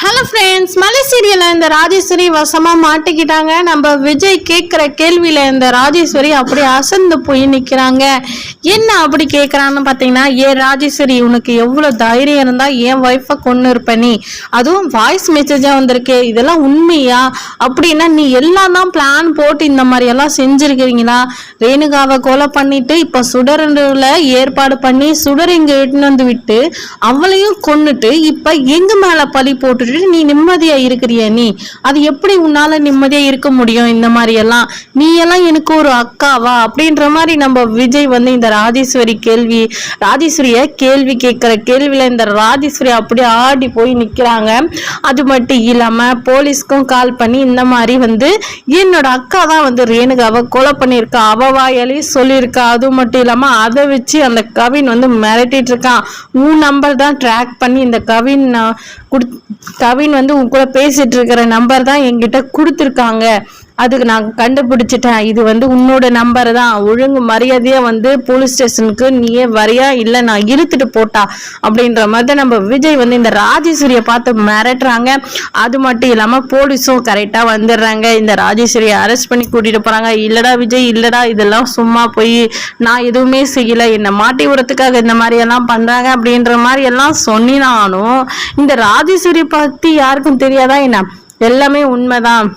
Hello friends, மலை சீரியலில் இந்த ராஜேஸ்வரி வசமாக மாட்டிக்கிட்டாங்க. நம்ம விஜய் கேட்குற கேள்வியில் இந்த ராஜேஸ்வரி அப்படி அசந்து போய் நிற்கிறாங்க. என்ன அப்படி கேட்குறான்னு பார்த்தீங்கன்னா, ராஜேஸ்வரி உனக்கு எவ்வளோ தைரியம் இருந்தால் என் ஒய்ஃபை கொண்டு இருப்ப நீ, அதுவும் வாய்ஸ் மெசேஜாக வந்திருக்கு, இதெல்லாம் உண்மையா? அப்படின்னா நீ எல்லாம் தான் பிளான் போட்டு இந்த மாதிரியெல்லாம் செஞ்சுருக்கிறீங்களா? ரேணுகாவை கொலை பண்ணிட்டு இப்போ சுடரில் ஏற்பாடு பண்ணி சுடர் இங்கே எட்டுன்னு வந்து விட்டு அவளையும் கொன்னுட்டு இப்போ எங்க மேலே பழி போட்டு நீ நிம்மதியா இருக்கிறிய? நீ அது எப்படி உன்னால நிம்மதியா இருக்க முடியும்? இந்த மாதிரி எல்லாம் நீ எல்லாம் எனக்கு ஒரு அக்காவா அப்படின்ற மாதிரி நம்ம விஜய் வந்து இந்த ராஜேஸ்வரிய கேள்வி கேட்கிற கேள்வியில இந்த ராஜேஸ்வரி அப்படியே ஆடி போய் நிக்கிறாங்க. அது மட்டும் இல்லாம போலீஸ்க்கும் கால் பண்ணி இந்த மாதிரி வந்து என்னோட அக்கா தான் வந்து ரேணுகாவை கொலை பண்ணியிருக்கா, அவ வாயாலே சொல்லியிருக்கா. அது மட்டும் இல்லாம அதை வச்சு அந்த கவின் வந்து மிரட்டிட்டு இருக்கான். உன் நம்பர் தான் ட்ராக் பண்ணி இந்த கவின் வந்து உன் கூட பேசிட்டு இருக்கிற நம்பர் தான் என்கிட்ட கொடுத்துருக்காங்க, அதுக்கு நான் கண்டுபிடிச்சிட்டேன், இது வந்து உன்னோட நம்பர் தான், ஒழுங்கு மரியாதையா வந்து போலீஸ் ஸ்டேஷனுக்கு நீயே வரையா இல்லை நான் இழுத்துட்டு போட்டா அப்படின்ற மாதிரி நம்ம விஜய் வந்து இந்த ராஜேஸ்வரியை பார்த்து மிரட்டுறாங்க. அது மட்டும் இல்லாம போலீஸும் கரெக்டா வந்துடுறாங்க. இந்த ராஜேஸ்வரியை அரெஸ்ட் பண்ணி கூட்டிட்டு போறாங்க. இல்லடா விஜய், இல்லடா இதெல்லாம் சும்மா போய் நான் எதுவுமே செய்யல, என்னை மாட்டி விடுறதுக்காக இந்த மாதிரி எல்லாம் பண்றாங்க அப்படின்ற மாதிரி எல்லாம் சொன்னினாலும் இந்த ராஜேஸ்வரி பத்தி யாருக்கும் தெரியாதா என்ன? எல்லாமே உண்மைதான்.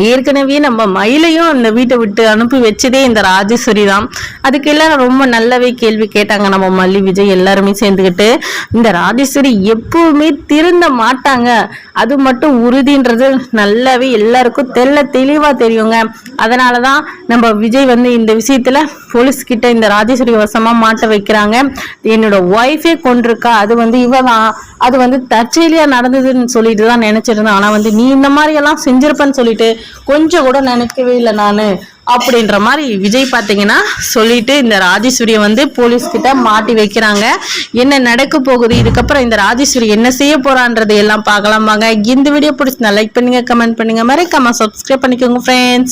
ஏற்கனவே நம்ம மயிலையும் அந்த வீட்டை விட்டு அனுப்பி வச்சதே இந்த ராஜேஸ்வரி தான். அதுக்கு எல்லாரும் ரொம்ப நல்லாவே கேள்வி கேட்டாங்க. நம்ம மல்லி விஜய் எல்லாருமே சேர்ந்துக்கிட்டு இந்த ராஜேஸ்வரி எப்பவுமே திருந்த மாட்டாங்க, அது மட்டும் உறுதின்றது நல்லாவே எல்லாருக்கும் தெளிவா தெரியுங்க. அதனாலதான் நம்ம விஜய் வந்து இந்த விஷயத்துல போலீஸ் கிட்ட இந்த ராஜேஸ்வரி வசமா மாட்ட வைக்கிறாங்க. என்னோட ஒய்ஃபே கொண்டிருக்கா, அது வந்து இவதான், அது வந்து தற்செயலியா நடந்ததுன்னு சொல்லிட்டு தான் நினைச்சிருந்தேன். ஆனா வந்து நீ இந்த மாதிரி எல்லாம் செஞ்சிருப்பேன்னு சொல்லிட்டு கொஞ்சம் கூட நினைக்கவே இல்லை நானு அப்படின்ற மாதிரி விஜய் பார்த்தீங்கன்னா சொல்லிட்டு இந்த ராஜேஸ்வரியை வந்து போலீஸ் கிட்ட மாட்டி வைக்கிறாங்க. என்ன நடக்க போகுது, இதுக்கப்புறம் இந்த ராஜேஸ்வரி என்ன செய்ய போறான்றது எல்லாம் பார்க்கலாமாங்க. இந்த வீடியோ பிடிச்சிருந்தா லைக் பண்ணுங்க, கமெண்ட் பண்ணுங்க, மறக்காம சப்ஸ்கிரைப் பண்ணிக்கோங்க ஃப்ரெண்ட்ஸ்.